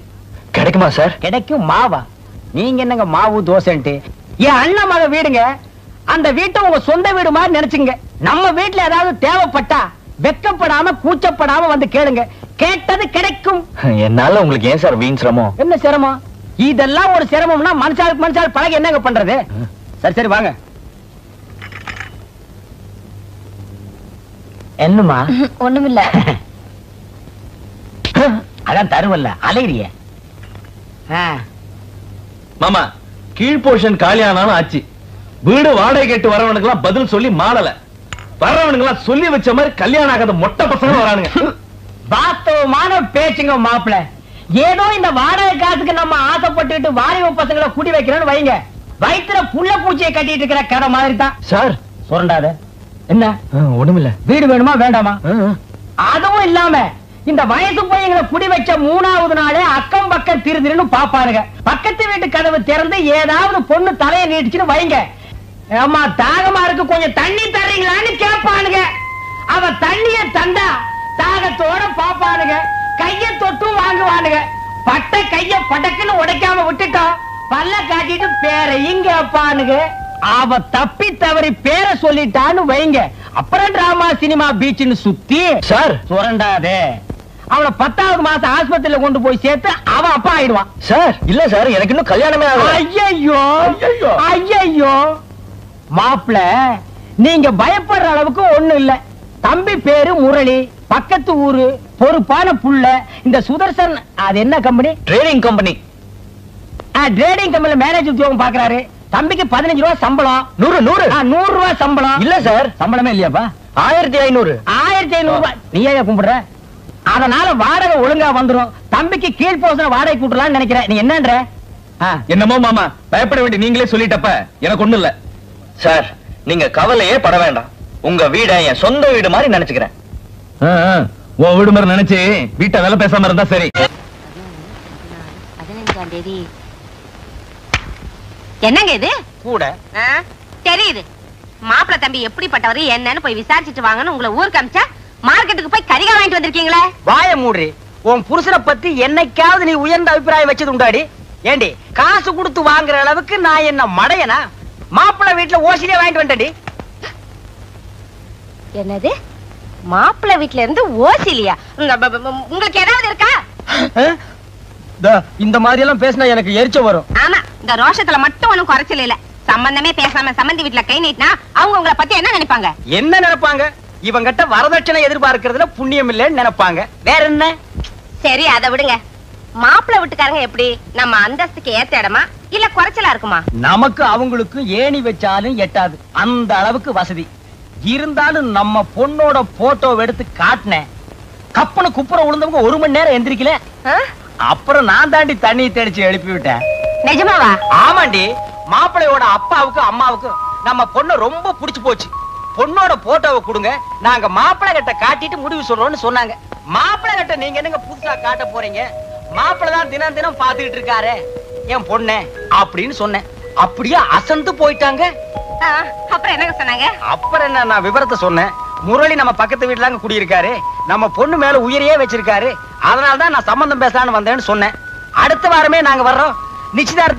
கிடைக்குமா சார்? கிடைக்கும். மாவா? நீங்க என்னங்க மாவு தோசைன்ட்டு? என் அண்ணன் மக வீடுங்க. அந்த வீட்டை உங்க சொந்த வீடு மாதிரி நினைச்சுங்க. நம்ம வீட்டுல ஏதாவது தேவைப்பட்டா வெக்கப்படாம கூச்சப்படாம வந்து கேளுங்க, கேட்டது கிடைக்கும். என்னால உங்களுக்கு ஏன் சார் வீண் சிரமம்? என்ன சிரமம்? இதெல்லாம் ஒரு சிரமம்னா மனுஷாளுக்கு மனுஷாள் பழக என்னங்க பண்றது? சரி சரி வாங்க. என்னமா? ஒண்ணுமில்ல. அதான் தருவல்ல, அலையிறிய. மாமா, கீழ் போர்ஷன் காலியானாலும் ஆச்சு. வீடு வாடகை கேட்டு வரவனுக்கு எல்லாம் பதில் சொல்லி மாறல. வர்றவனுக்கு எல்லாம் சொல்லி வச்ச மாதிரி கல்யாணம் ஆகாத மொட்டை பசங்க வரானுங்க. வாஸ்தவமான பேச்சுங்க மாப்பிள்ள. ஏதோ இந்த வாடகை காசுக்கு நம்ம ஆசைப்பட்டுட்டு வாலிப பசங்களை குடி வைக்கிறோம்னு வைங்க, வயிற்றுல புள்ள பூச்சியை கட்டிட்டு இருக்கிற கதை மாதிரி தான் சார். சுரண்டாத. என்ன? ஒண்ணுமில்ல. வீடு வேணுமா வேண்டாமா? அதுவும் இல்லாம இந்த வயசு பையங்களை குடி வச்ச 3வது நாளே அக்கம் பக்கம் திருதிருன்னு பாப்பாருங்க. பக்கத்து வீட்டு கதவு திறந்து ஏதாவது பொண்ணு தலையை நீட்டுச்சுன்னு வைங்க, அம்மா தாகமா இருக்கு கொஞ்சம் தண்ணி தர்றீங்களான்னு கேட்பானுங்க. அவ தண்ணிய தந்தா தாகத்தோட பாப்பானுங்க, கைய தொட்டும் வாங்குவானுங்க. பட்ட கைய படக்குன்னு உடைக்காம விட்டுட்டோம், பல்ல காட்டிட்டு பேரையும் கேட்பானுங்க. அவ தப்பி தவறி பேரை சொல்லிட்டான்னு வைங்க, அப்புறம் டிராமா சினிமா பீச்சுன்னு சுத்தி சார் சுரண்டாதே. அவளை 10வது மாசம் ஆஸ்பத்திரியில கொண்டு போய் சேர்த்து அவ அப்பா ஆயிடுவான். சார் இல்ல சார், எனக்கு இன்னும் கல்யாணமே ஆகல. ஐயோ ஐயோ மாப்பிள, நீங்க பயப்படுற அளவுக்கு ஒண்ணு இல்ல. தம்பி பேரு முரளி, பக்கத்து ஊரு, பொறுப்பான புள்ள. இந்த சுதர்சன் அது என்ன கம்பெனி? Trading company. ட்ரேடிங் கம்பெனில மேனேஜர் உத்தியோகம் பாக்குறாரு. தம்பிக்கு 15 ரூபாய் சம்பளம். 100 ரூபாய் சம்பளம். இல்ல சார், சம்பளமே இல்லையாப்பா? 1500. 1500 ரூபாய். நீ ஏன் கும்பிடுற? அதனால வாடகை ஒழுங்கா வந்துரும். தம்பிக்கு கீழ் போசன வாடகை கூட்டலாம்னு நினைக்கிறேன். நீ என்னன்ற? என்னமோ மாமா, பயப்பட வேண்டிய நீங்களே சொல்லிட்டப்ப எனக்கு ஒண்ணு இல்ல. சார் நீங்க கவலையே பட வேண்டாம். உங்க வீட என் சொந்த வீடு மாதிரி நினைச்சுக்கிறேன். உன் வீடு மாதிரி நினைச்சு வீட்டை வேலை பேசாம இருந்தா சரி. 15ஆம் தேதி என்னங்க இது கூட தெரியுது. மாப்பிள்ள தம்பி எப்படிப்பட்டவரு என்னன்னு போய் விசாரிச்சுட்டு வாங்கன்னு உங்களை ஊருக்கு அமிச்சா மார்க்கெட்டுக்கு போய் கறிகா வாங்கிட்டு வந்திருக்கீங்களே. வாய மூடி. உன் புருஷனை பத்தி என்னைக்காவது நீ உயர்ந்த அபிப்பிராயம் வச்சது உண்டாடி? ஏண்டி காசு கொடுத்து வாங்குற அளவுக்கு நான் என்ன மடையனா? மாப்பிள்ளை வீட்டுல ஓசிலே வாங்கிட்டு வந்தடி. என்னது மாப்பிள்ள வீட்டுல இருந்து ஓசிலியா? உங்களுக்கு ஏதாவது இருக்கா? இந்த மாதிரி எல்லாம் பேசினா எனக்கு எரிச்ச வரும். ஆமா, இந்த ரோஷத்துல மட்டும் ஒண்ணும் குறைச்சல இல்ல. சம்பந்தமே பேசாம சம்பந்தி வீட்டுல கை நீட்டினா அவங்க உங்களை பத்தி என்ன நினைப்பாங்க? என்ன நினைப்பாங்க? இவங்கிட்ட வரதட்சணை எதிர்பார்க்கறதுல புண்ணியம் இல்லைன்னு நினைப்பாங்க. வேற என்ன? சரி, அதை விடுங்க. மாப்பிள்ள வீட்டுக்காரங்க எப்படி நம்ம அந்தஸ்துக்கு ஏத்த இடமா இல்ல குறைச்சலா இருக்குமா? நமக்கு அவங்களுக்கும் ஏணி வச்சாலும் எட்டாது, அந்த அளவுக்கு வசதி இருந்தாலும் நம்ம பொண்ணோட போட்டோ எடுத்து காட்டினேன். கப்பனு குப்புற விழுந்தவங்க 1 மணி நேரம் எந்திரிக்கல. அப்புறம் நான் தாண்டி தண்ணி தெளிச்சு எழுப்பி விட்டேன். நிஜமாவா? ஆமாண்டி. மாப்பிள்ளையோட அப்பாவுக்கு அம்மாவுக்கு நம்ம பொண்ணு ரொம்ப பிடிச்சு போச்சு. பொண்ணோட போட்டோவை கொடுங்க, நாங்க மாப்பிள்ளை கிட்ட காட்டிட்டு முடிவு சொல்றோம்னு சொன்னாங்க. மாப்பிள்ளை கிட்ட நீங்க என்னங்க புதுசா காட்ட போறீங்க? மாப்பிள்ளை தான் தினம் தினம் பாத்துக்கிட்டு இருக்காரு என் பொண்ணு அப்படின்னு சொன்னேன். அப்படியே அசந்து போயிட்டாங்க. அப்புறம் என்ன சொன்னாங்க? அப்புறம் என்ன, நான் விவரத்தை சொன்னேன். முரளி நம்ம பக்கத்து வீட்டுல குடியிருக்காரு, நம்ம பொண்ணு மேல உயிரையே வச்சிருக்காரு, அதனாலதான் நான் சம்பந்தம் பேசலான்னு வந்தேன்னு சொன்னேன். அடுத்த வாரமே நாங்க வர்றோம். நிச்சயதார்த்த